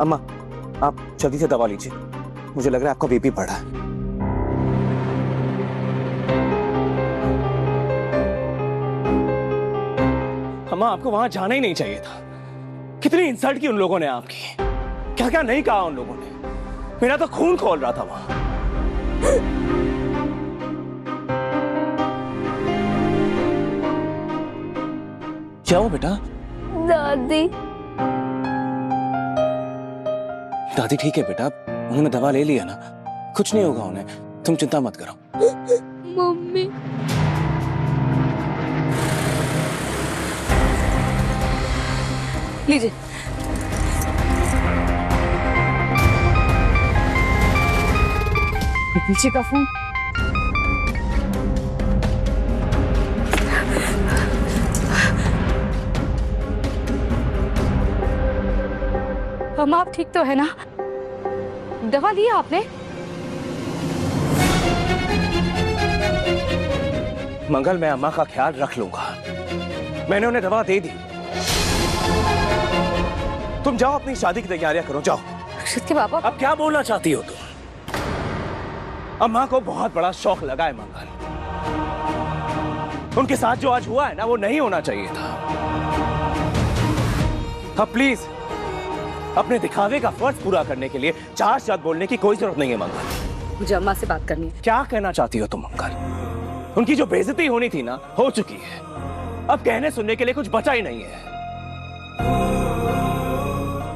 अम्मा, आप जल्दी से दवा लीजिए, मुझे लग रहा है आपका बीपी बढ़ा है। अम्मा, आपको वहां जाना ही नहीं चाहिए था। कितनी इंसल्ट की उन लोगों ने आपकी, क्या क्या नहीं कहा उन लोगों ने। मेरा तो खून खौल रहा था वहां। क्या हो बेटा? दादी। दादी ठीक है बेटा, उन्होंने दवा ले लिया ना, कुछ नहीं होगा उन्हें, तुम चिंता मत करो। मम्मी। लीजिए। पीछे का फोन। हम आप ठीक तो है ना? दवा ली आपने? मंगल, मैं अम्मा का ख्याल रख लूंगा, मैंने उन्हें दवा दे दी। तुम जाओ अपनी शादी की तैयारियां करो, जाओ। अक्षत के पापा। अब क्या बोलना चाहती हो तुम? अम्मा को बहुत बड़ा शौक लगा है मंगल, उनके साथ जो आज हुआ है ना, वो नहीं होना चाहिए था। अब प्लीज अपने दिखावे का फर्ज पूरा करने के लिए चार शब्द बोलने की कोई जरूरत नहीं है मंगल। मुझे अम्मा से बात करनी है। क्या कहना चाहती हो तुम मंगल? उनकी जो बेइज्जती होनी थी ना, हो चुकी है। अब कहने सुनने के लिए कुछ बचा ही नहीं है।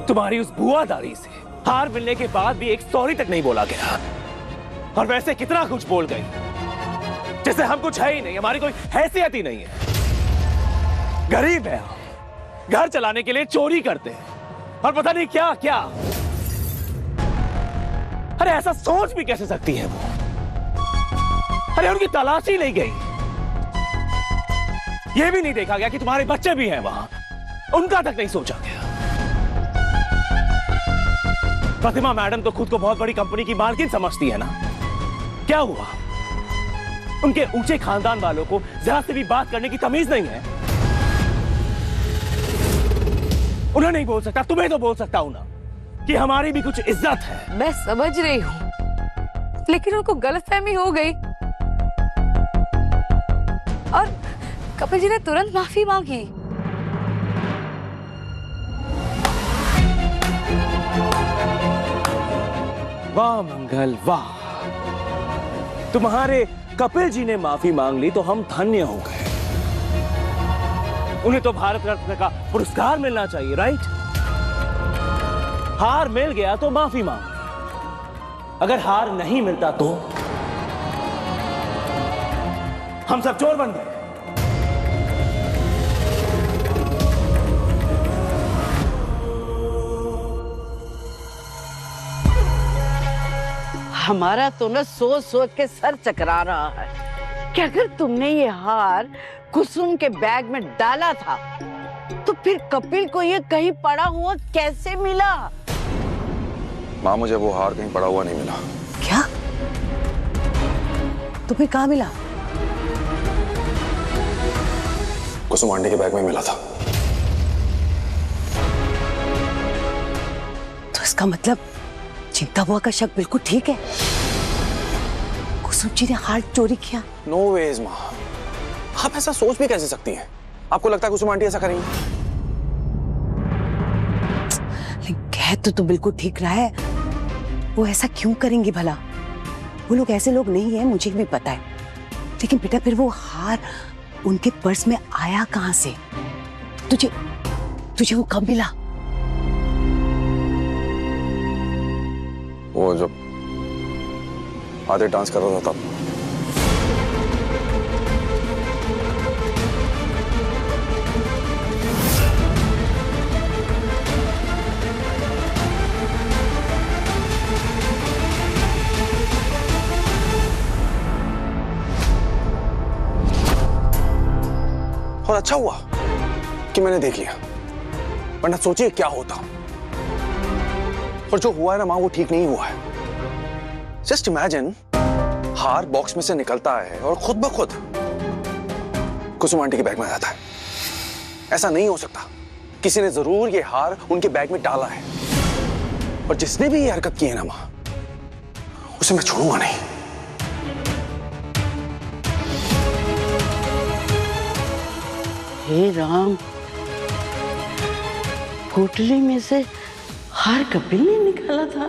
तुम्हारी उस बुआदारी से हार मिलने के बाद भी एक सॉरी तक नहीं बोला गया, और वैसे कितना कुछ बोल गई, जैसे हम कुछ है ही नहीं, हमारी कोई हैसियत ही नहीं है। गरीब है हम, घर चलाने के लिए चोरी करते हैं, और पता नहीं क्या क्या। अरे ऐसा सोच भी कैसे सकती है वो? अरे उनकी तलाश ही नहीं गई, ये भी नहीं देखा गया कि तुम्हारे बच्चे भी हैं वहां, उनका तक नहीं सोचा गया। प्रतिमा मैडम तो खुद को बहुत बड़ी कंपनी की मालकिन समझती है ना। क्या हुआ? उनके ऊंचे खानदान वालों को जरा से भी बात करने की तमीज नहीं है। उन्हें नहीं बोल सकता, तुम्हें तो बोल सकता हूं ना कि हमारी भी कुछ इज्जत है। मैं समझ रही हूँ, लेकिन उनको गलतफहमी हो गई और कपिल जी ने तुरंत माफी मांगी। वाह मंगल वाह, तुम्हारे कपिल जी ने माफी मांग ली तो हम धन्य हो गए। उन्हें तो भारत रत्न का पुरस्कार मिलना चाहिए, राइट? हार मिल गया तो माफी मांग, अगर हार नहीं मिलता तो हम सब चोर बन गए। हमारा तो ना सोच सोच के सर चकरा रहा है कि अगर तुमने ये हार कुसुम के बैग में डाला था तो फिर कपिल को ये कहीं पड़ा हुआ कैसे मिला? माँ, मुझे वो हार कहीं पड़ा हुआ नहीं मिला। क्या? तो फिर कहाँ मिला? कुसुम आंटी के बैग में मिला था। तो इसका मतलब चिंता बुआ का शक बिल्कुल ठीक है, कुसुम जी ने हार चोरी किया। नो वेज माँ, आप ऐसा सोच भी कैसे सकती हैं? आपको लगता है कुसुम आंटी ऐसा करेंगी? लेकिन कह तो बिल्कुल ठीक रहा है, वो ऐसा क्यों करेंगी भला? वो लोग ऐसे लोग नहीं है, मुझे भी पता है। लेकिन बेटा फिर वो हार उनके पर्स में आया कहां से? तुझे वो कब मिला? वो जब आधे डांस कर रहा था तब। और अच्छा हुआ कि मैंने देख लिया, वरना सोचिए क्या होता। और जो हुआ है ना मां, वो ठीक नहीं हुआ है। जस्ट इमेजिन, हार बॉक्स में से निकलता है और खुद ब खुद कुसुम आंटी के बैग में आ जाता है। ऐसा नहीं हो सकता, किसी ने जरूर ये हार उनके बैग में डाला है। और जिसने भी ये हरकत की है ना मां, उसे मैं छोड़ूंगा नहीं। हे राम, पोटली में से हार कपिल ने निकाला था।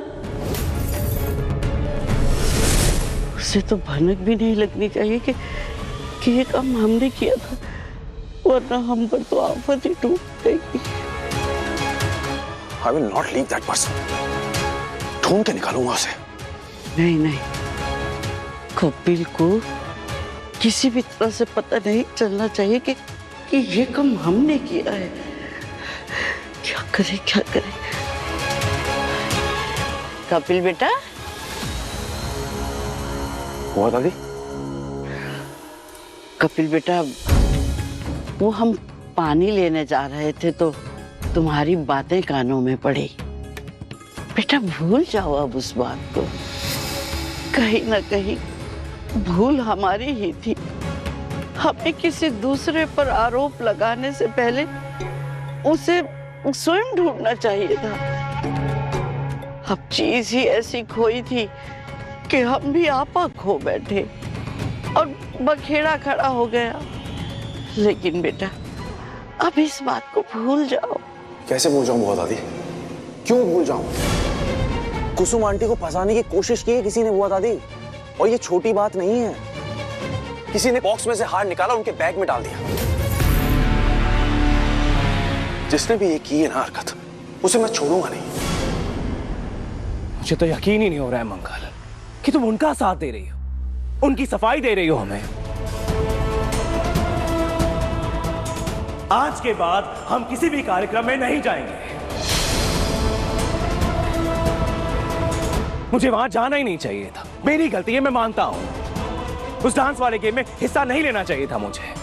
उसे तो भनक भी नहीं लगनी चाहिए कि ये काम हमने किया था, वरना हम पर तो आफत ही टूट गई। I will not leave that person. ढूंढ के निकालूंगा उसे। नहीं नहीं, कपिल को किसी भी तरह से पता नहीं चलना चाहिए कि ये काम हमने किया है। क्या करे क्या करे। कपिल बेटा। हुआ दादी? कपिल बेटा, वो हम पानी लेने जा रहे थे तो तुम्हारी बातें कानों में पड़ी। बेटा भूल जाओ अब उस बात को। कहीं ना कहीं भूल हमारी ही थी। हमें किसी दूसरे पर आरोप लगाने से पहले उसे स्वयं ढूंढना चाहिए था। अब चीज ही ऐसी खोई थी कि हम भी आपा खो बैठे और बखेड़ा खड़ा हो गया। लेकिन बेटा अब इस बात को भूल जाओ। कैसे भूल जाऊं बुआ दादी? क्यों भूल जाऊं? कुसुम आंटी को फंसाने की कोशिश की है किसी ने बुआ दादी, और ये छोटी बात नहीं है। किसी ने बॉक्स में से हार निकाला, उनके बैग में डाल दिया। जिसने भी ये की है ना हरकत, उसे मैं छोड़ूंगा नहीं। मुझे तो यकीन ही नहीं हो रहा है मंगल कि तुम उनका साथ दे रही हो, उनकी सफाई दे रही हो हमें। आज के बाद हम किसी भी कार्यक्रम में नहीं जाएंगे। मुझे वहां जाना ही नहीं चाहिए था, मेरी गलती है, मैं मानता हूं। उस डांस वाले गेम में हिस्सा नहीं लेना चाहिए था मुझे।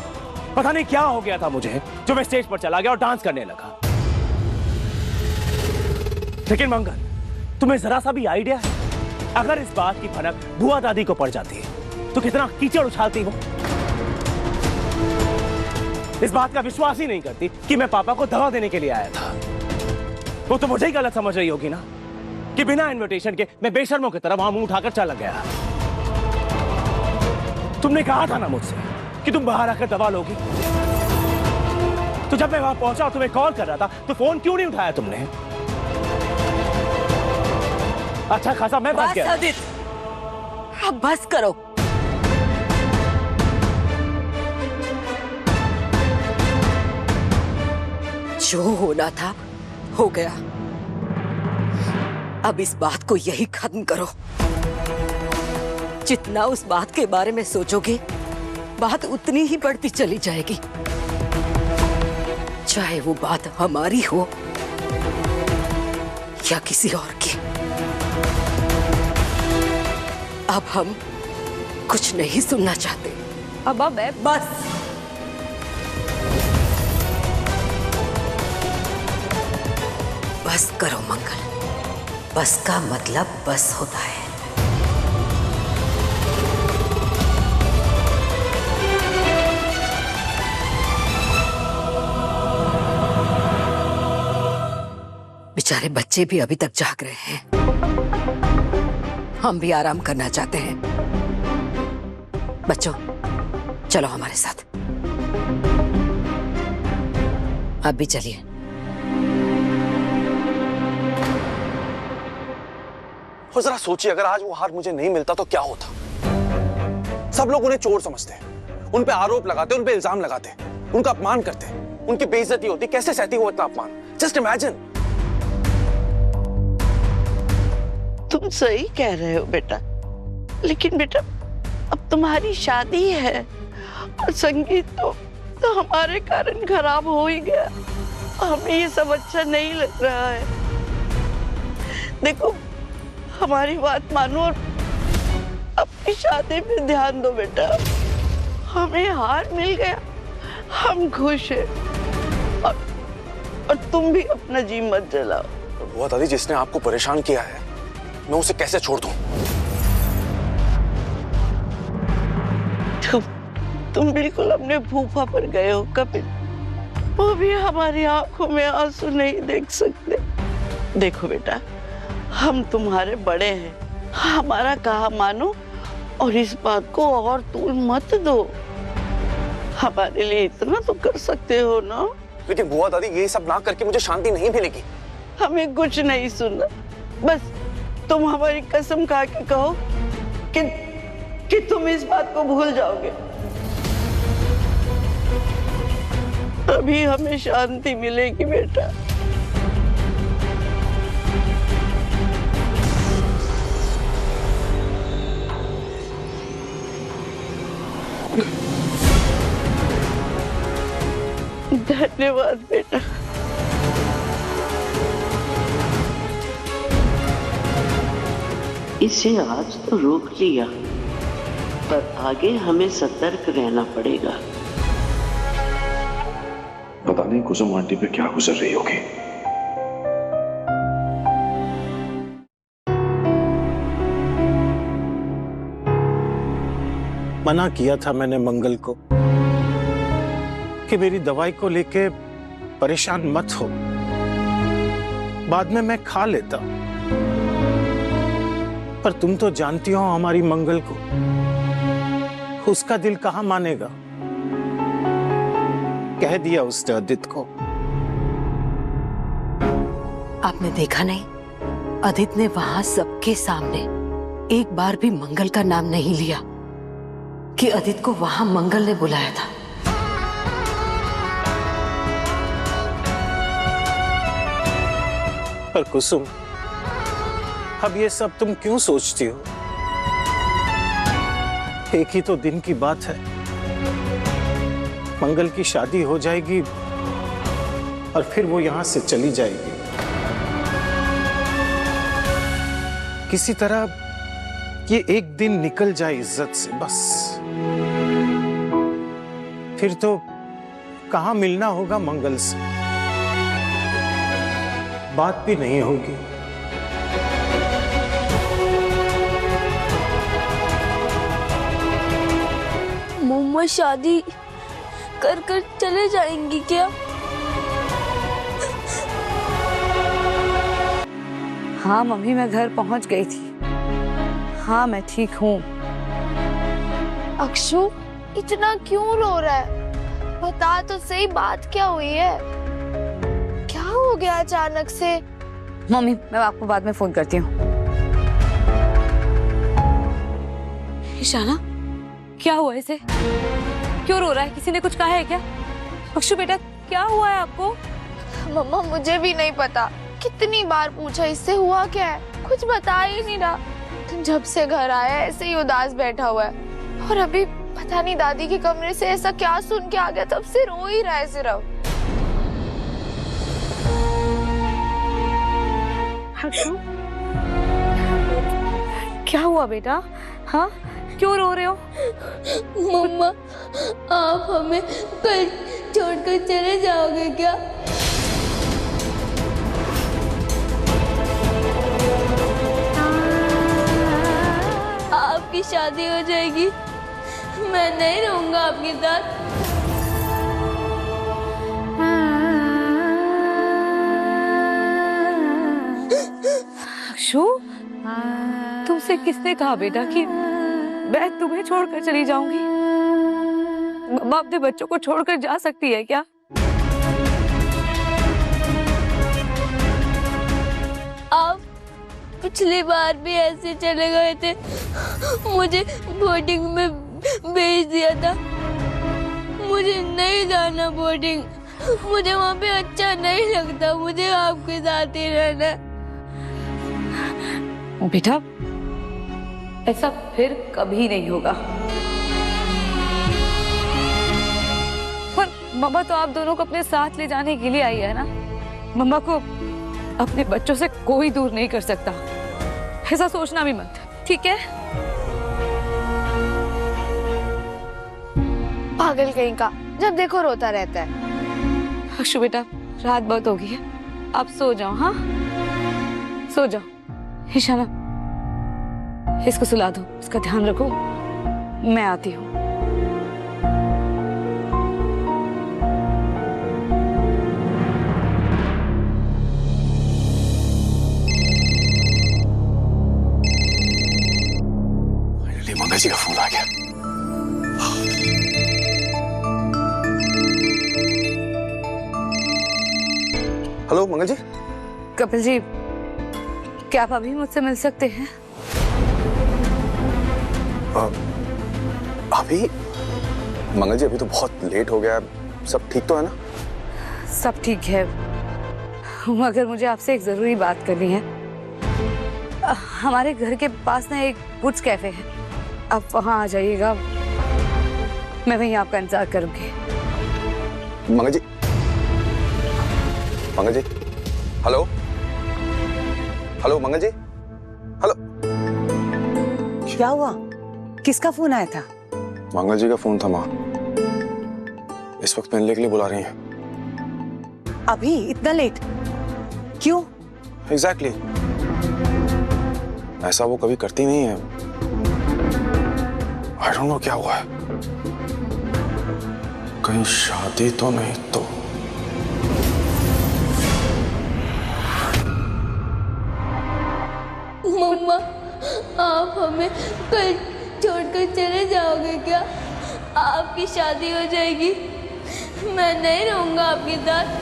पता नहीं क्या हो गया था मुझे, जो मैं स्टेज पर चला गया और डांस करने लगा। लेकिन मंगल, तुम्हें जरा सा भी आइडिया है, अगर इस बात की भनक बुआ दादी को पड़ जाती है तो कितना कीचड़ उछालती वो। इस बात का विश्वास ही नहीं करती कि मैं पापा को दवा देने के लिए आया था। वो तो मुझे ही गलत समझ रही होगी ना, कि बिना इनविटेशन के मैं बेशर्मों की तरह वहां मुंह उठाकर चला गया। तुमने कहा था ना मुझसे कि तुम बाहर आकर दवा लोगी, तो जब मैं वहां पहुंचा और तुम्हें कॉल कर रहा था तो फोन क्यों नहीं उठाया तुमने? अच्छा खासा मैं बच गया। अब बस करो। जो होना था हो गया। अब इस बात को यही खत्म करो। जितना उस बात के बारे में सोचोगे, बात उतनी ही बढ़ती चली जाएगी। चाहे वो बात हमारी हो या किसी और की। अब हम कुछ नहीं सुनना चाहते। अब मैं बस बस करो मंगल। बस का मतलब बस होता है। बेचारे बच्चे भी अभी तक जाग रहे हैं। हम भी आराम करना चाहते हैं। बच्चों, चलो हमारे साथ। अब भी चलिए। और जरा सोचिए, अगर आज वो हार मुझे नहीं मिलता तो क्या होता? सब लोग उन्हें चोर समझते, उन पे आरोप लगाते, उन पे इल्जाम लगाते, उनका अपमान करते, उनकी बेइज्जती होती। कैसे सहती वो इतना अपमान? Just imagine. तुम सही कह रहे हो बेटा, लेकिन बेटा अब तुम्हारी शादी है और संगीत तो हमारे कारण खराब हो ही गया। हमें ये सब अच्छा नहीं लग रहा है। देखो, हमारी बात मानो और अपनी शादी पे ध्यान दो बेटा। हमें हार मिल गया, हम खुश हैं, और तुम भी अपना जी मत जलाओ। बुआ दादी, जिसने आपको परेशान किया है, मैं उसे कैसे छोड़ दूं? तुम बिल्कुल अपने फूफा पर गए हो कपिल। वो भी हमारी आंखों में आंसू नहीं देख सकते। देखो बेटा, हम तुम्हारे बड़े हैं, हमारा कहा मानो और इस बात को और तूल मत दो। हमारे लिए इतना तो कर सकते हो ना। लेकिन बुआ दादी ये सब ना करके मुझे शांति नहीं मिलेगी। हमें कुछ नहीं सुनना, बस तुम हमारी कसम खा के कहो कि तुम इस बात को भूल जाओगे, तभी हमें शांति मिलेगी बेटा। धन्यवाद बेटा। इसे आज तो रोक लिया, पर आगे हमें सतर्क रहना पड़ेगा। पता नहीं कुसुम आंटी पे क्या गुजर रही होगी। मना किया था मैंने मंगल को कि मेरी दवाई को लेके परेशान मत हो, बाद में मैं खा लेता। पर तुम तो जानती हो हमारी मंगल को, उसका दिल कहाँ मानेगा। कह दिया उसने अदित को। आपने देखा नहीं, अदित ने वहां सबके सामने एक बार भी मंगल का नाम नहीं लिया कि अदित को वहां मंगल ने बुलाया था। पर कुसुम, अब ये सब तुम क्यों सोचती हो? एक ही तो दिन की बात है, मंगल की शादी हो जाएगी और फिर वो यहां से चली जाएगी। किसी तरह ये एक दिन निकल जाए इज्जत से, बस। फिर तो कहां मिलना होगा मंगल से, बात भी नहीं होगी। मम्मा शादी कर कर चले जाएंगी क्या? हाँ मम्मी, मैं घर पहुंच गई थी। हाँ मैं ठीक हूँ। अक्षु इतना क्यों रो रहा है? बता तो सही, बात क्या हुई है? क्या हो गया अचानक से? मम्मी मैं आपको बाद में फोन करती हूँ। ईशाना, क्या हुआ इसे? क्यों रो रहा है? किसी ने कुछ कहा है क्या? अक्षु बेटा, क्या हुआ है आपको? मम्मा मुझे भी नहीं पता, कितनी बार पूछा इससे हुआ क्या है, कुछ बता ही नहीं रहा। जब से घर आया ऐसे ही उदास बैठा हुआ है, और अभी पता नहीं दादी के कमरे से ऐसा क्या सुन के आ गया, तब से रो ही रहा है सिर्फ। अक्षु, क्या हुआ बेटा? हाँ क्यों रो रहे हो? मम्मा आप हमें कल छोड़कर चले जाओगे क्या? आपकी शादी हो जाएगी, मैं नहीं रहूंगा आपके साथ। अक्षु, तुमसे किसने कहा बेटा कि मैं तुम्हें छोड़कर चली जाऊंगी? मम्मा अपने बच्चों को छोड़कर जा सकती है क्या? आप पिछली बार भी ऐसे चले गए थे, मुझे बोर्डिंग में भेज दिया था। मुझे नहीं जाना बोर्डिंग, मुझे वहाँ पे अच्छा नहीं लगता, मुझे आपके साथ ही रहना। बेटा ऐसा फिर कभी नहीं होगा। पर मम्मा तो आप दोनों को अपने साथ ले जाने के लिए आई है ना। मम्मा को अपने बच्चों से कोई दूर नहीं कर सकता, ऐसा सोचना भी मत, ठीक है? पागल कहीं का, जब देखो रोता रहता है। अक्षु बेटा, रात बहुत हो गई है, आप सो जाओ। हाँ सो जाओ। ईशाना, इसको सुला दो, इसका ध्यान रखो, मैं आती हूँ। मंगल जी का फोन आ गया। हेलो मंगल जी। कपिल जी, क्या आप अभी मुझसे मिल सकते हैं? अभी? मंगल जी अभी तो बहुत लेट हो गया है, सब ठीक तो है ना? सब ठीक है, मगर मुझे आपसे एक जरूरी बात करनी है। हमारे घर के पास ना एक वुड्स कैफे है, आप वहां आ जाइएगा, मैं वहीं आपका इंतजार करूंगी। मंगल जी, मंगल जी, हेलो हेलो मंगल जी, हेलो। क्या हुआ? किसका फोन आया था? मंगल जी का फोन था माँ, इस वक्त मिलने के लिए बुला रही हैं। अभी इतना लेट क्यों? एग्जैक्टली ऐसा वो कभी करती नहीं है। आई डोंट नो क्या हुआ है, कहीं शादी तो नहीं तो? मम्मा, आप हमें कल छोड़कर चले जाओगे क्या? आपकी शादी हो जाएगी, मैं नहीं रहूंगा आपके साथ।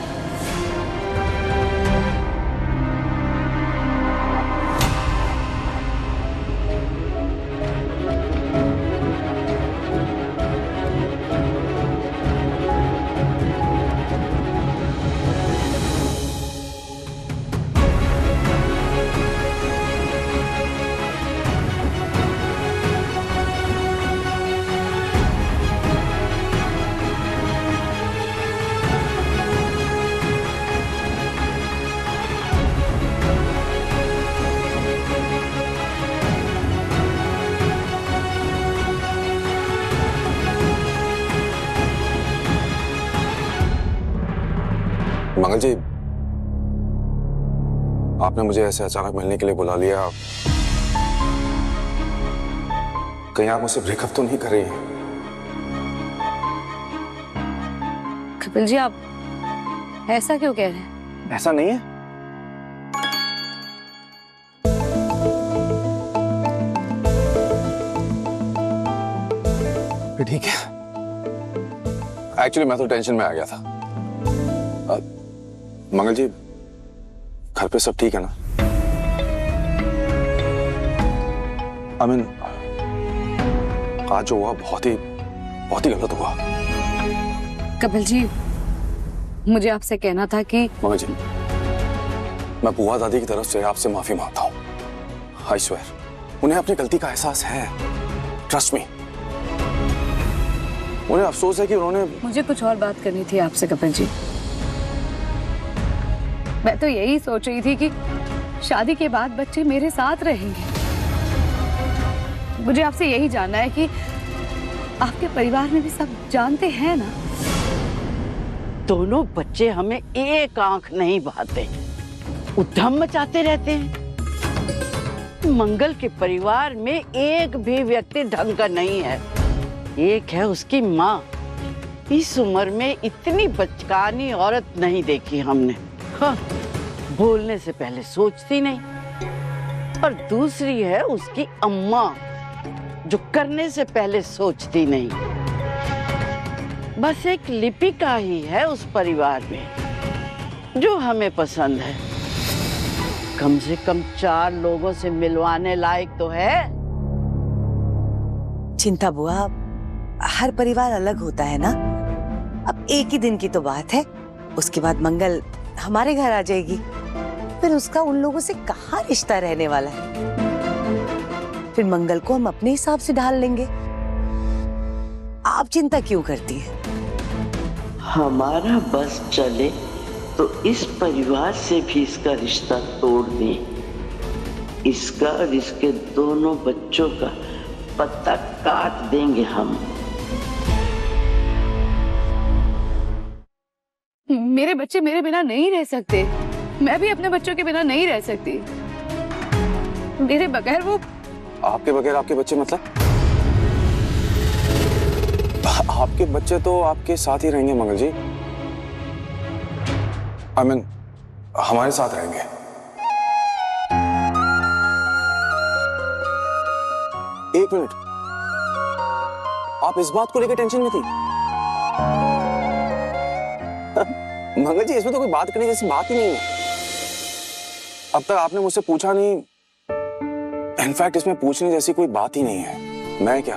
मंगल जी, आपने मुझे ऐसे अचानक मिलने के लिए बुला लिया, कहीं आप मुझसे ब्रेकअप तो नहीं कर रही हैं? कपिल जी, आप ऐसा क्यों कह रहे हैं? ऐसा नहीं है। फिर ठीक है, एक्चुअली मैं तो टेंशन में आ गया था। मंगल जी, घर पे सब ठीक है ना? आई मीन, आज जो हुआ बहुत ही गलत हुआ। कपिल जी, मुझे आपसे कहना था कि मंगल जी, मैं बुआ दादी की तरफ से आपसे माफी मांगता हूं। आई स्वेयर, उन्हें अपनी गलती का एहसास है, ट्रस्ट मी। उन्हें अफसोस है कि उन्होंने। मुझे कुछ और बात करनी थी आपसे कपिल जी। मैं तो यही सोच रही थी कि शादी के बाद बच्चे मेरे साथ रहेंगे। मुझे आपसे यही जानना है कि आपके परिवार में भी सब जानते हैं ना? दोनों बच्चे हमें एक आंख नहीं भाते, उद्यम मचाते रहते हैं। मंगल के परिवार में एक भी व्यक्ति ढंग का नहीं है। एक है उसकी माँ, इस उम्र में इतनी बचकानी औरत नहीं देखी हमने। हाँ, बोलने से पहले सोचती नहीं। और दूसरी है उसकी अम्मा, जो करने से पहले सोचती नहीं। बस एक लिपिका ही है उस परिवार में जो हमें पसंद है। कम से कम 4 लोगों से मिलवाने लायक तो है। चिंता बुआ, हर परिवार अलग होता है ना। अब एक ही दिन की तो बात है, उसके बाद मंगल हमारे घर आ जाएगी, फिर उसका उन लोगों से कहाँ रिश्ता रहने वाला है। फिर मंगल को हम अपने हिसाब से ढाल लेंगे। आप चिंता क्यों करती है? हमारा बस चले तो इस परिवार से भी इसका रिश्ता तोड़ दें। इसका और इसके दोनों बच्चों का पत्ता काट देंगे हम। मेरे बच्चे मेरे बिना नहीं रह सकते, मैं भी अपने बच्चों के बिना नहीं रह सकती। मेरे बगैर वो। आपके बगैर आपके बच्चे मतलब? आपके बच्चे तो आपके साथ ही रहेंगे मंगल जी। आई मीन, हमारे साथ रहेंगे। एक मिनट, आप इस बात को लेकर टेंशन में थी? मंगल जी, इसमें तो कोई बात करने जैसी बात ही नहीं है। अब तक आपने मुझसे पूछा नहीं, इनफैक्ट इसमें पूछने जैसी कोई बात ही नहीं है। मैं क्या,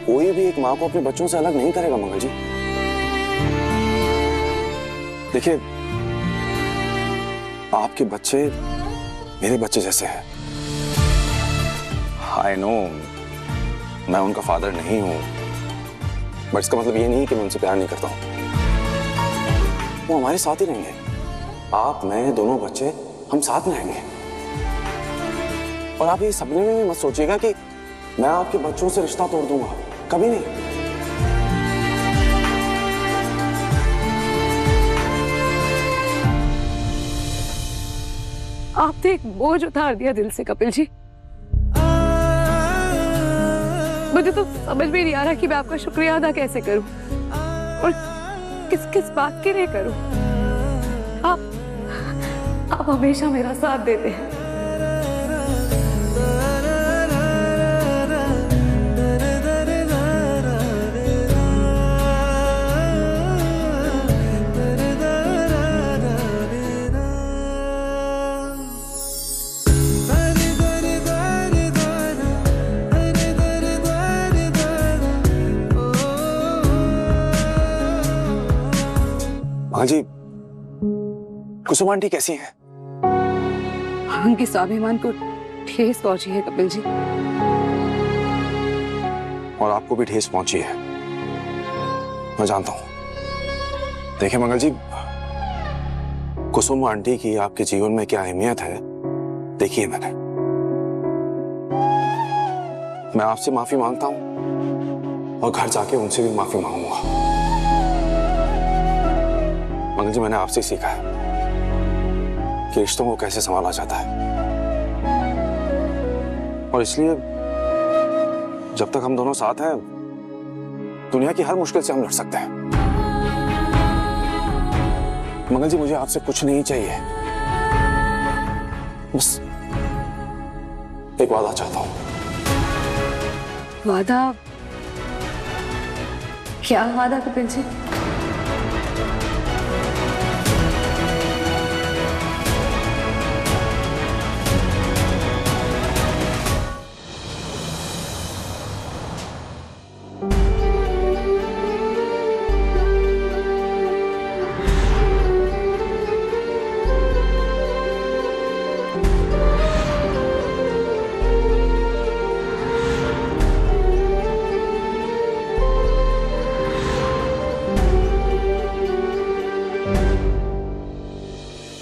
कोई भी एक माँ को अपने बच्चों से अलग नहीं करेगा मंगल जी। देखिए, आपके बच्चे मेरे बच्चे जैसे हैं। आई नो मैं उनका फादर नहीं हूं, बट इसका मतलब ये नहीं कि मैं उनसे प्यार नहीं करता हूं। वो हमारे साथ ही रहेंगे। आप, मैं, दोनों बच्चे, हम साथ में रहेंगे। और आप ये सपने में भी मत सोचिएगा कि मैं आपके बच्चों से रिश्ता तोड़ दूंगा, कभी नहीं। आपने एक बोझ उतार दिया दिल से कपिल जी। मुझे तो समझ में नहीं आ रहा कि मैं आपका शुक्रिया अदा कैसे करूं और किस किस बात के लिए करूं। आप हमेशा मेरा साथ देते हैं। हाँ जी, कुसुम आंटी कैसी हैं? उनके स्वाभिमान को ठेस पहुंची है कपिल जी। और आपको भी ठेस पहुंची है, मैं जानता हूं। देखिए मंगल जी, कुसुम आंटी की आपके जीवन में क्या अहमियत है देखिए मैंने। मैं आपसे माफी मांगता हूं और घर जाके उनसे भी माफी मांगूंगा। मंगल जी, मैंने आपसे सीखा है कि रिश्तों को कैसे संभाला जाता है, और इसलिए जब तक हम दोनों साथ हैं, दुनिया की हर मुश्किल से हम लड़ सकते हैं। मंगल जी, मुझे आपसे कुछ नहीं चाहिए, बस एक वादा चाहता हूं। वादा? क्या वादा कपिल जी?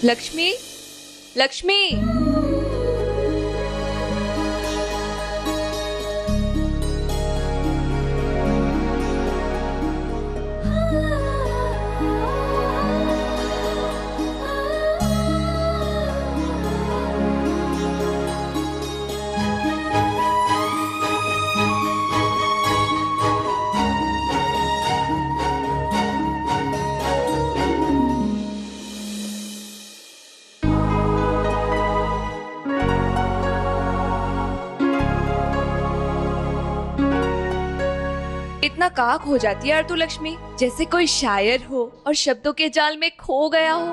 लक्ष्मी, लक्ष्मी, इतना काक हो जाती है यार तू लक्ष्मी, जैसे कोई शायर हो और शब्दों के जाल में खो गया हो।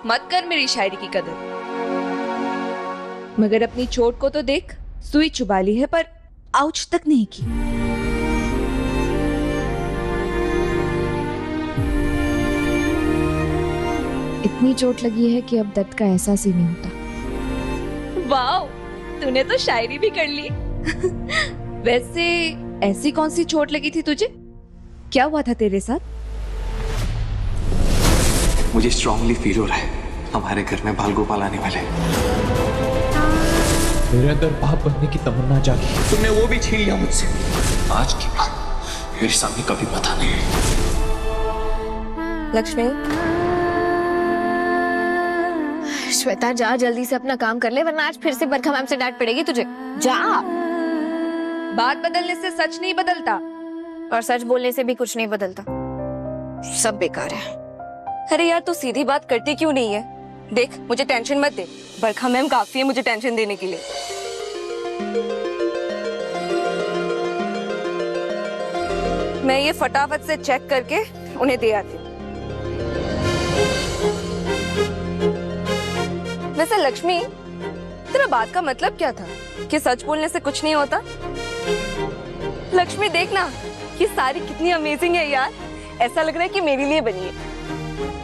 मत कर मेरी शायरी की कदर। मगर अपनी चोट को तो देख, सुई चुबा ली है पर आउच तक नहीं की। इतनी चोट लगी है कि अब दर्द का एहसास ही नहीं होता। वाह, तूने तो शायरी भी कर ली। वैसे ऐसी कौन सी चोट लगी थी तुझे? क्या हुआ था तेरे साथ? मुझे स्ट्रांगली फील हो रहा है हमारे घर में बाल गोपाल आने वाले। मेरे अंदर बाप बनने की तमन्ना जागी, तुमने वो भी छीन लिया मुझसे। आज की बात मेरे सामने कभी पता नहीं। लक्ष्मी, श्वेता जा जल्दी से अपना काम कर ले, वरना आज फिर से बरखा मैम से डांट पड़ेगी तुझे। जा। बात बदलने से सच नहीं बदलता, और सच बोलने से भी कुछ नहीं बदलता। सब बेकार है। अरे यार, तू सीधी बात करती क्यों नहीं है? देख, मुझे टेंशन मत दे, बरखा मैम काफी है मुझे टेंशन देने के लिए। मैं ये फटाफट से चेक करके उन्हें दे आती हूँ। वैसे लक्ष्मी, तेरा बात का मतलब क्या था कि सच बोलने से कुछ नहीं होता? लक्ष्मी देखना, ये साड़ी कितनी अमेजिंग है यार, ऐसा लग रहा है कि मेरे लिए बनी है।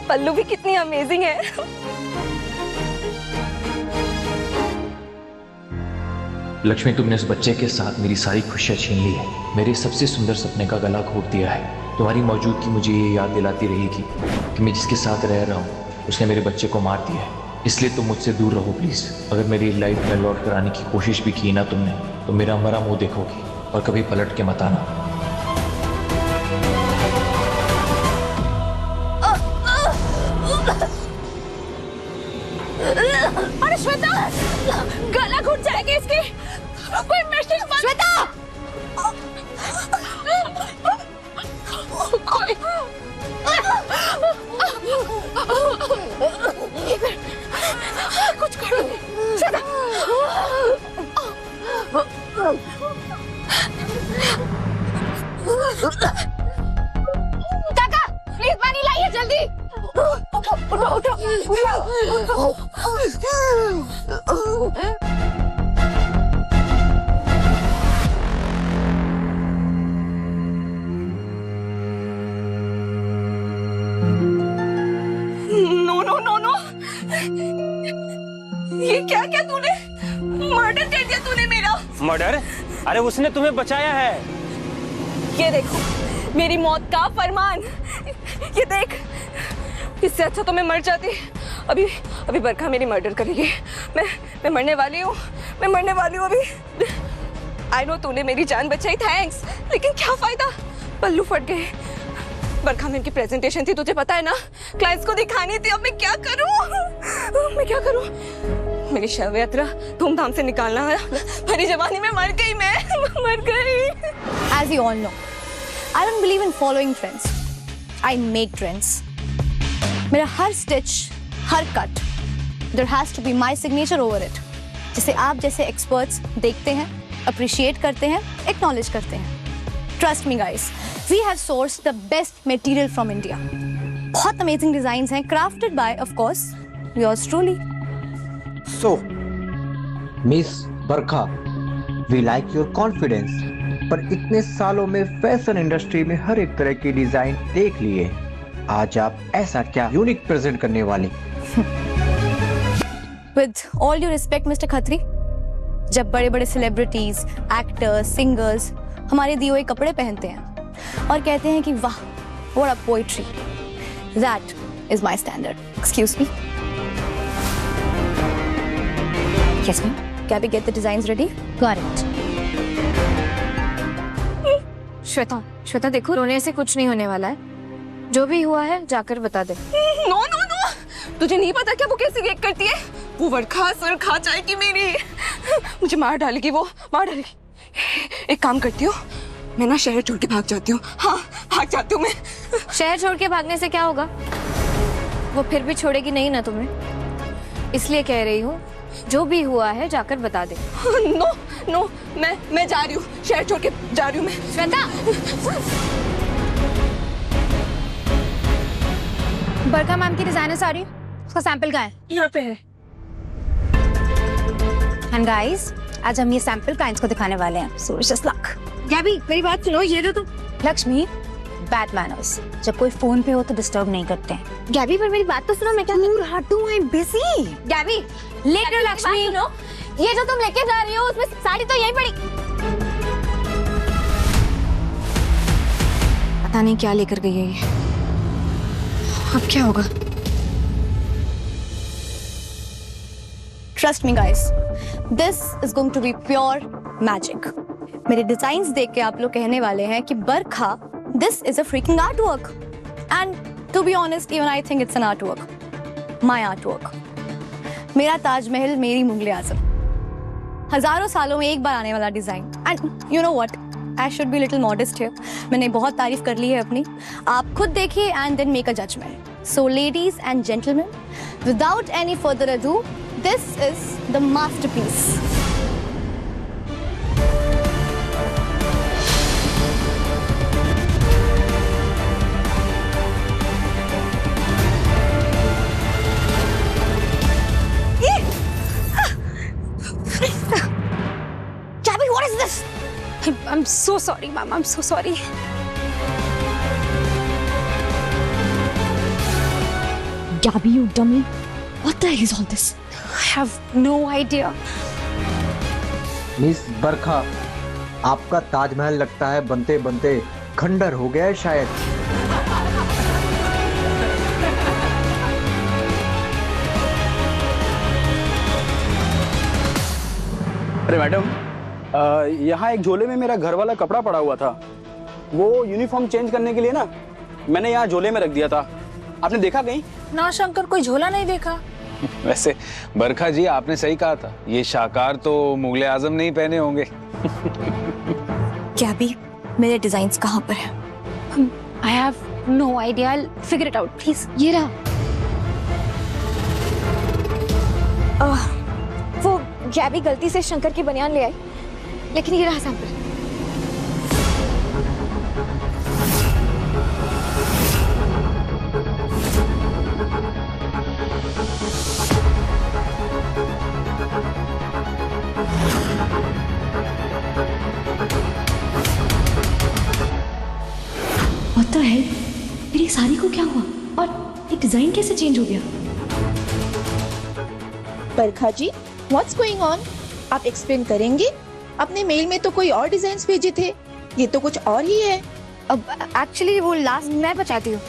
पल्लू भी कितनी अमेजिंग है। लक्ष्मी, तुमने उस बच्चे के साथ मेरी सारी खुशियां छीन ली है, मेरे सबसे सुंदर सपने का गला घोट दिया है। तुम्हारी मौजूदगी मुझे ये याद दिलाती रहेगी कि मैं जिसके साथ रह रहा हूँ उसने मेरे बच्चे को मार दिया है। इसलिए तुम मुझसे दूर रहो प्लीज। अगर मेरी लाइफ में लौट कर आने की कोशिश भी की ना तुमने, तो मेरा मरा मुंह देखोगी और कभी पलट के मत आना। अरे श्वेता, गला घुट जाएगा इसके, कोई मैसेज मत। श्वेता, कोई कुछ करो श्वेता। काका प्लीज पानी लाइए जल्दी। उठो उठो उठो। नो नो नो नो, ये क्या क्या तूने? मर्डर कर दिया तूने मेरा। मर्डर? अरे उसने तुम्हें बचाया है। ये देखो मेरी मौत का फरमान, ये देख। इससे अच्छा तो मैं मर जाती। अभी अभी बरखा मेरी मर्डर करेगी। मैं मरने वाली हूँ, मैं मरने वाली हूँ अभी। आई नो तूने मेरी जान बचाई, थैंक्स, लेकिन क्या फायदा, पल्लू फट गए। बरखा में इनकी प्रेजेंटेशन थी, तुझे पता है ना, क्लाइंट्स को दिखानी थी। अब मैं क्या करूँ, मैं क्या करूँ? मेरी शव यात्रा धूमधाम से निकालना है। भरी जवानी में मर गई, मैं मर गई। As you all know, I don't believe in following trends. I make trends. मेरा हर स्टिच, हर cut, there has to be my signature over it. जिसे आप जैसे एक्सपर्ट्स देखते हैं, अप्रिशिएट करते हैं, एक्नॉलेज करते हैं। Trust me guys, we have sourced the best material from India. बहुत अमेजिंग डिजाइन्स हैं, crafted by, of course, yours truly. So, Miss Barkha, we like your confidence. पर इतने सालों में फैशन इंडस्ट्री में हर एक तरह की डिजाइन देख लिए, आज आप ऐसा क्या यूनिक प्रेजेंट करने वाली? With all due respect, Mr. Khatri, जब बड़े बड़े सेलिब्रिटीज, एक्टर्स, सिंगर्स हमारे दिए हुए कपड़े पहनते हैं और कहते हैं कि वाह, what a poetry, that is my standard. Excuse me. Yes, ma'am. Can we get the designs ready? Got it. Shweta, Shweta देखो, रोने से कुछ नहीं होने वाला है। जो भी हुआ है जाकर बता दे। नो नो नो, तुझे नहीं पता क्या वो कैसे रिएक्ट करती है? वो वर्खा सर खा जाएगी मेरी, मुझे मार डालेगी, वो मार डालेगी। एक काम करती हूँ, मैं ना शहर छोड़ के भाग जाती हूँ। हाँ, भाग जाती हूँ मैं। शहर छोड़ के भागने से क्या होगा? वो फिर भी छोड़ेगी नहीं ना तुम्हें, इसलिए कह रही हूँ जो भी हुआ है जाकर बता दे। नो नो, मैं जा रही हूँ, शहर छोड़ के जा रही हूँ मैं। श्वेता, बरखा मैम की डिजाइनर साड़ी, उसका सैंपल कहाँ है? यहाँ पे है। एंड गाइस, आज हम ये सैंपल क्लाइंट्स को दिखाने वाले हैं। So just luck. गैबी, मेरी बात सुनो, ये जो तुम। लक्ष्मी, बैड मैनर्स, जब कोई फोन पे हो तो डिस्टर्ब नहीं करते हैं। गैबी, पर मेरी बात तो सुनो, मैं क्या हटूं, आई एम बिजी। गैबी, लेकर लक्ष्मी, ये जो तुम लेके जा रही हो उसमें साड़ी तो यही पड़ी। पता नहीं क्या लेकर गई है ये, अब क्या होगा? Trust me guys, this is going to be pure magic. मेरे डिजाइन्स देख के आप लोग कहने वाले हैं कि बरखा, this is a freaking artwork. And to be honest, even I think it's an artwork. My artwork. मेरा ताजमहल, मेरी मुगले आजम, हजारों सालों में एक बार आने वाला design. And you know what? I should be little modest here. मैंने बहुत तारीफ कर ली है अपनी, आप खुद देखिए and then make a judgment. So ladies and gentlemen, without any further ado, this is the masterpiece. this? I'm so sorry, ma'am. I'm so sorry. Gabby, you dummy. What the hell is all this? I have no idea. Miss Barkha, आपका ताजमहल लगता है बनते बनते खंडर हो गया है शायद। अरे मैडम, यहाँ एक झोले में मेरा घर वाला कपड़ा पड़ा हुआ था। वो यूनिफॉर्म चेंज करने के लिए ना मैंने यहाँ झोले में रख दिया था। आपने देखा कहीं? ना शंकर, कोई झोला नहीं देखा। वैसे बरखा जी, आपने सही कहा था, ये शाकार तो मुगले आजम ने ही पहने होंगे। गैबी, मेरे डिजाइन्स कहाँ पर हैं? I have no idea. I'll figure it out, please. ये रहा। वो गैबी गलती से शंकर की बनियान ले आई, लेकिन ये रहा सैंपल। What the hell? मेरी साड़ी को क्या हुआ और ये डिजाइन कैसे चेंज हो गया? बरखा जी, व्हाट्स गोइंग ऑन? आप एक्सप्लेन करेंगे? अपने मेल में तो कोई और डिजाइन भेजे थे, ये तो कुछ और ही है। अब एक्चुअली वो लास्ट मैं बताती हूँ।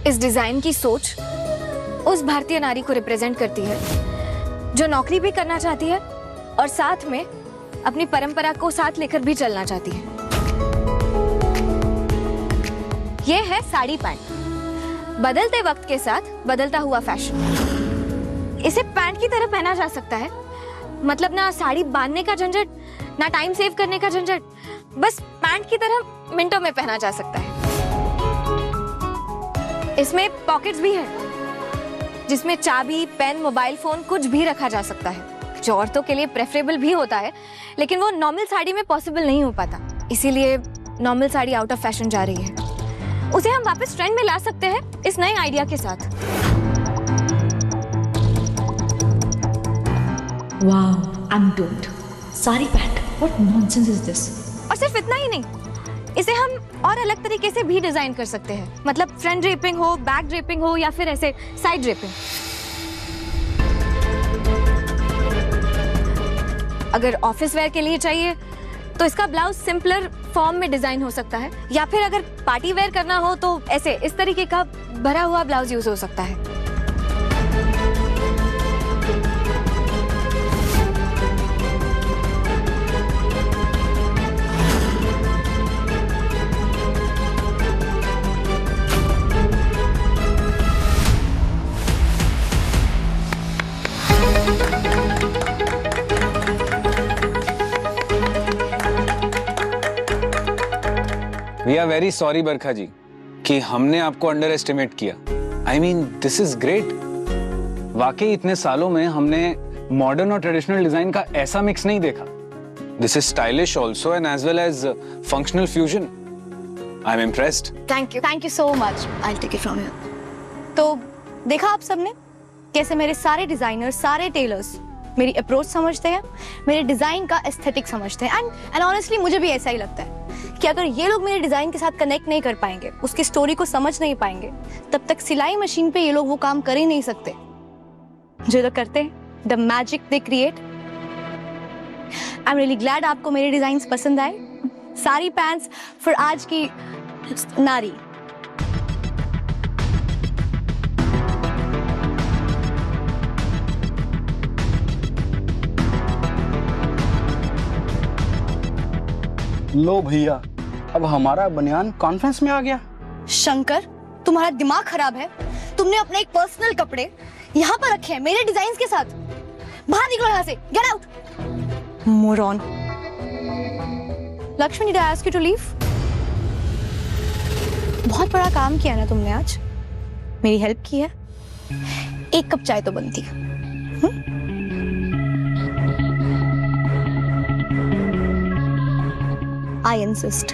इस डिजाइन की सोच उस भारतीय नारी को रिप्रेजेंट करती है जो नौकरी भी करना चाहती है और साथ में अपनी परंपरा को साथ लेकर भी चलना चाहती है। ये है साड़ी पैंट, बदलते वक्त के साथ बदलता हुआ फैशन। इसे पैंट की तरह पहना जा सकता है, मतलब ना साड़ी बांधने का झंझट, ना टाइम सेव करने का झंझट, बस पैंट की तरह मिनटों में पहना जा सकता है। इसमें पॉकेट्स भी हैं, जिसमें चाबी, पेन, मोबाइल फोन कुछ भी रखा जा सकता है, जो औरतों के लिए प्रेफरेबल भी होता है, लेकिन वो नॉर्मल साड़ी में पॉसिबल नहीं हो पाता। इसीलिए normal sari out of fashion जा रही है। उसे हम वापस ट्रेंड में ला सकते हैं इस नए आइडिया के साथ। Wow, I am don't. Sari pant, what nonsense is this? और सिर्फ इतना ही नहीं, इसे हम और अलग तरीके से भी डिजाइन कर सकते हैं, मतलब फ्रंट ड्रेपिंग हो, बैक ड्रेपिंग हो, या फिर ऐसे साइड ड्रेपिंग। अगर ऑफिस वेयर के लिए चाहिए तो इसका ब्लाउज सिंपलर फॉर्म में डिजाइन हो सकता है, या फिर अगर पार्टी वेयर करना हो तो ऐसे इस तरीके का भरा हुआ ब्लाउज यूज हो सकता है। वी आर वेरी सॉरी बरखा जी कि हमने आपको अंडर एस्टिमेट किया। I mean this is great. वाकई इतने सालों में हमने मॉडर्न और ट्रेडिशनल डिजाइन का ऐसा मिक्स नहीं देखा। This is stylish also and as well as functional fusion. I am impressed. Thank you so much. I will take it from here. तो देखा आप सबने कैसे मेरे सारे डिजाइनर्स, सारे टेलर्स मेरी अप्रोच समझते हैं, मेरे डिजाइन का एस्थेटिक समझते हैं, एंड ऑनेस्टली मुझे भी ऐसा ही लगता है कि अगर ये लोग मेरे डिजाइन के साथ कनेक्ट नहीं कर पाएंगे, उसकी स्टोरी को समझ नहीं पाएंगे, तब तक सिलाई मशीन पे ये लोग वो काम कर ही नहीं सकते जो लोग करते हैं, the magic they create. I am really glad आपको मेरे डिजाइन्स पसंद आए। सारी पैंट्स फॉर आज की नारी। लो भैया, अब हमारा बनियान कॉन्फ्रेंस में आ गया। शंकर, तुम्हारा दिमाग खराब है? तुमने अपने एक पर्सनल कपड़े यहाँ पर रखे हैं मेरे डिजाइन्स के साथ। बाहर निकलो यहाँ से, get out. Moron. Lakshmi, did I ask you to leave? बहुत बड़ा काम किया ना तुमने आज, मेरी हेल्प की है। एक कप चाय तो बनती। I insist.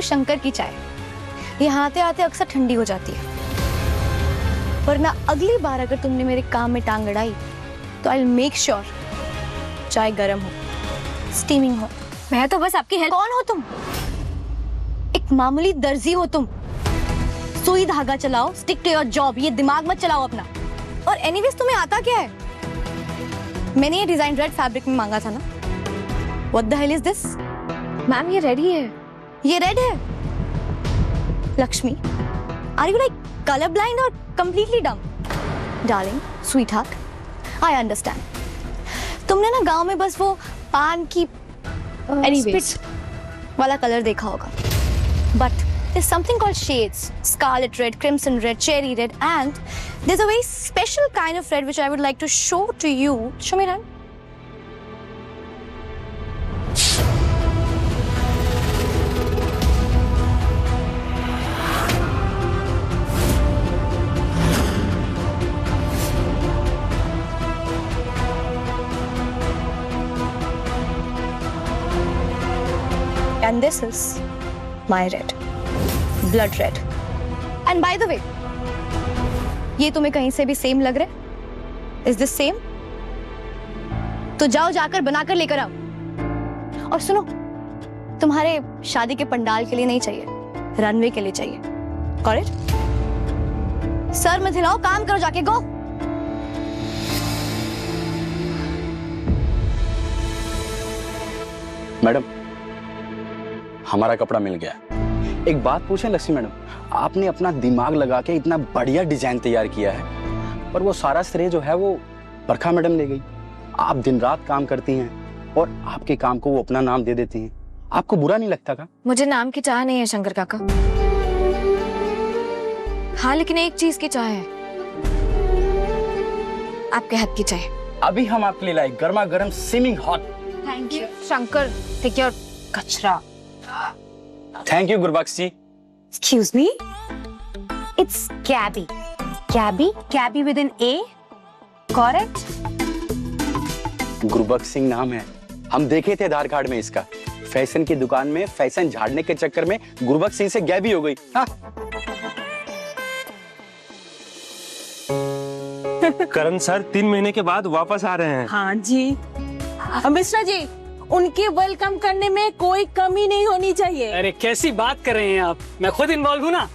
शंकर की चाय यहाँ आते आते अक्सर ठंडी हो जाती है, वरना अगली बार अगर तुमने मेरे काम में टांग अड़ाई तो आई विल मेक श्योर चाय गर्म हो, स्टीमिंग हो। मैं तो बस आपकी हेल्प। कौन हो तुम? एक मामूली दर्जी हो तुम। सुई धागा चलाओ, स्टिक टू योर जॉब, ये दिमाग मत चलाओ अपना। और एनीवेज तुम्हें आता क्या है? मैंने ये डिजाइन रेड फैब्रिक में मांगा था ना। What the hell is this? Ma'am ये रेड ही है। ये रेड है? Lakshmi, are you like color blind or completely dumb? Darling, sweetheart, I understand. तुमने ना गांव में बस वो पान की Anyways, वाला कलर देखा होगा। But there's something called shades: scarlet red, crimson red, cherry red, and there's a very special kind of red which I would like to show to you. Show me around. And this is my red, blood red. And by the way, ये तुम्हें कहीं से भी same लग रहा है? Is this same? तो जाओ जाकर बनाकर लेकर आओ। और सुनो, तुम्हारे शादी के पंडाल के लिए नहीं चाहिए, रनवे के लिए चाहिए। Got it? सर मत हिलाओ, काम करो जाके, गो। मैडम, हमारा कपड़ा मिल गया। एक बात पूछें लक्ष्मी मैडम, आपने अपना दिमाग लगा के इतना बढ़िया डिजाइन तैयार किया है, पर वो सारा श्रेय जो है वो बरखा मैडम ले गई। आप दिन रात काम करती हैं और आपके काम को वो अपना नाम दे देती हैं। आपको बुरा नहीं लगता का? मुझे नाम की चाह नहीं है शंकर काका। हाँ, लेकिन एक चीज की चाह है, आपके हाथ की चाय। अभी हम आपके लिए लाए गर्मा गर्म swimming hot. Thank you Shankar, take your kachra. Thank you Gurbaksh ji. Excuse me? It's Gabby. Gabby? Gabby with an A? Correct? Gurbaksh Singh नाम है, हम देखे थे आधार कार्ड में इसका। फैशन की दुकान में फैशन झाड़ने के चक्कर में गुरबख्श सिंह से गैबी हो गई। हाँ? करण सर 3 महीने के बाद वापस आ रहे हैं। हाँ जी मिश्रा जी, उनके वेलकम करने में कोई कमी नहीं होनी चाहिए। अरे कैसी बात कर रहे हैं आप, मैं खुद इन्वॉल्व हूँ ना।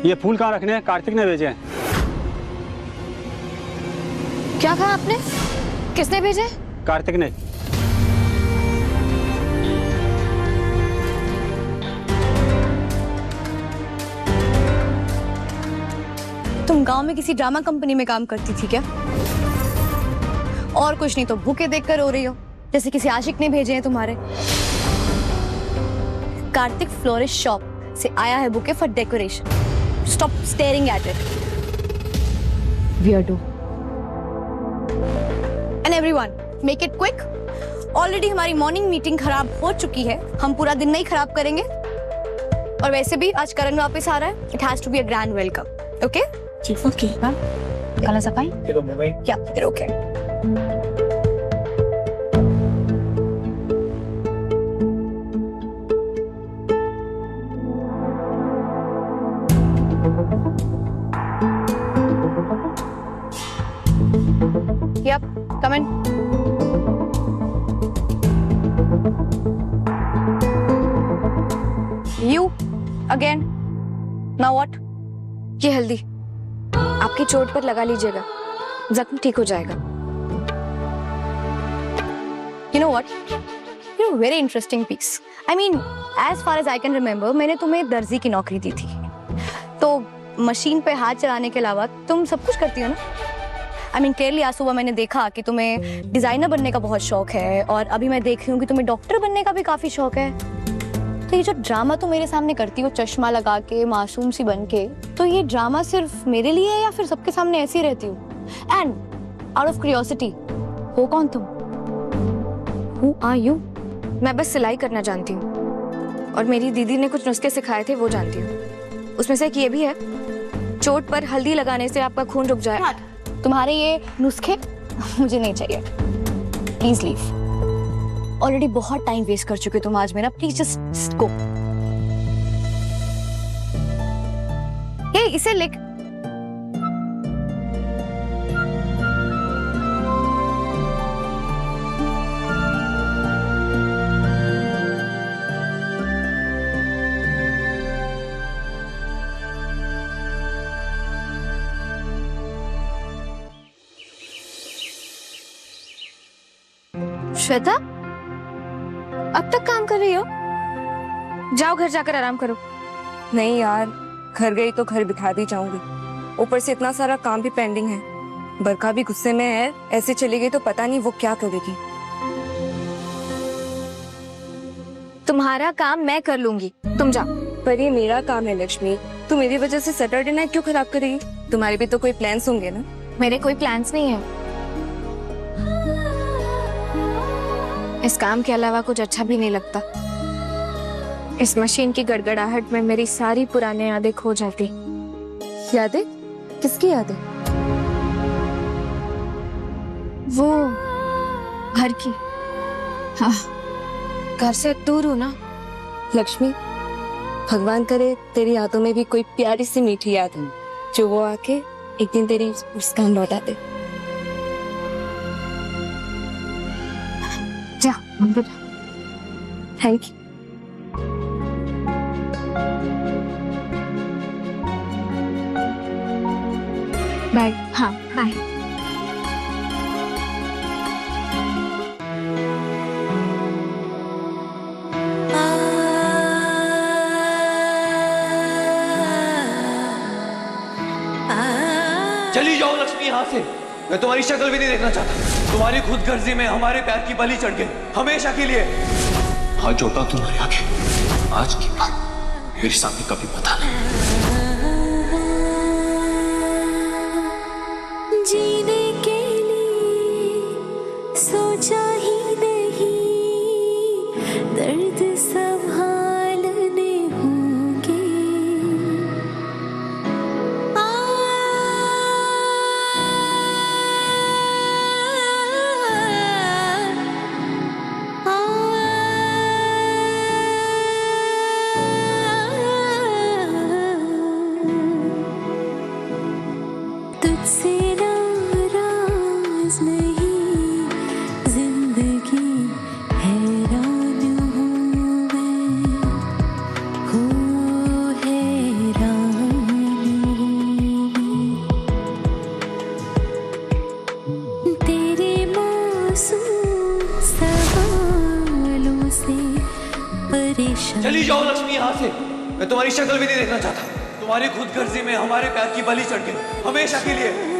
ये फूल कहाँ रखने हैं? कार्तिक ने भेजे हैं। क्या कहा आपने? किसने भेजे? कार्तिक ने। तुम गांव में किसी ड्रामा कंपनी में काम करती थी क्या? और कुछ नहीं तो बुके देखकर रो रही हो, जैसे किसी आशिक ने भेजे हैं तुम्हारे। कार्तिक फ्लोरिस्ट शॉप से आया है bouquet for decoration. Stop staring at it, weirdo. And everyone, make it quick. Already हमारी मॉर्निंग मीटिंग खराब हो चुकी है, हम पूरा दिन नहीं खराब करेंगे। और वैसे भी आज करण वापस आ रहा है, it has to be a grand welcome. Okay? Okay. कल सफाई? या फिर okay. Yep, come in. You again. Now what? ये हल्दी आपकी चोट पर लगा लीजिएगा, जख्म ठीक हो जाएगा। You know what? You're a very interesting piece. I mean, as far as I can remember, मैंने तुम्हें दर्जी की नौकरी दी थी, तो मशीन पे हाथ चलाने के अलावा तुम सब कुछ करती हो ना? I mean, clearly आज सुबह मैंने देखा कि तुम्हें डिजाइनर बनने का बहुत शौक है, और अभी मैं देख रही हूँ कि तुम्हें डॉक्टर बनने का भी काफी शौक है। तो ये जो ड्रामा तुम मेरे सामने करती हो चश्मा लगा के, मासूम सी बन के, तो ये ड्रामा सिर्फ मेरे लिए है या फिर सबके सामने ऐसी रहती हो? एंड आउट ऑफ क्यूरियोसिटी, हो कौन तुम? Who are you? मैं बस सिलाई करना जानती हूँ, और मेरी दीदी ने कुछ नुस्खे सिखाए थे वो जानती हूँ। उसमें से एक ये भी है, चोट पर हल्दी लगाने से आपका खून रुक जाए। तुम्हारे ये नुस्खे मुझे नहीं चाहिए। Please leave. ऑलरेडी बहुत टाइम वेस्ट कर चुके तुम आज मेरा, प्लीज जस्ट गो। ये इसे लिख। श्वेता, अब तक काम कर रही हो? जाओ घर जाकर आराम करो। नहीं यार, घर गई तो घर बिठा दी जाऊंगी, ऊपर से इतना सारा काम भी पेंडिंग है। बरखा भी गुस्से में है, ऐसे चली गई तो पता नहीं वो क्या करेगी। तुम्हारा काम मैं कर लूंगी, तुम जाओ। पर ये मेरा काम है लक्ष्मी, तू मेरी वजह से सैटरडे नाइट क्यों खराब करेगी? तुम्हारे भी तो कोई प्लान्स होंगे ना? मेरे कोई प्लान्स नहीं है, इस काम के अलावा कुछ अच्छा भी नहीं लगता। इस मशीन की गड़गड़ाहट में मेरी सारी पुरानी यादें खो जाती। यादें? किसकी यादें? वो घर की। हाँ, घर से दूर हूँ ना। लक्ष्मी, भगवान करे तेरी यादों में भी कोई प्यारी सी मीठी याद है जो वो आके एक दिन तेरी मुस्कान लौटा दे। जा, थैंक यू। बाय। हाँ बाय। चली जाओ लक्ष्मी यहाँ से, मैं तुम्हारी शक्ल भी नहीं देखना चाहता। तुम्हारी खुदगर्जी में हमारे पैर की बलि चढ़ गई, हमेशा के लिए। हाथ जोड़ता हूं तुम्हारे आगे, आज की बात मेरे सामने कभी मत आना। जीने के लिए सोचा ही नहीं, दर्द संभालने होंगे। तुझसे नाराज नहीं, जिंदगी हैरान हूँ मैं, हो हैरान हूँ। तेरे मासूम सवालों से परेशान। चली जाओ लक्ष्मी यहाँ से, मैं तुम्हारी शक्ल भी नहीं देखना चाहता। तुम्हारी खुदगर्जी में हमारे पैर की बलि चढ़ गई, हमेशा के लिए।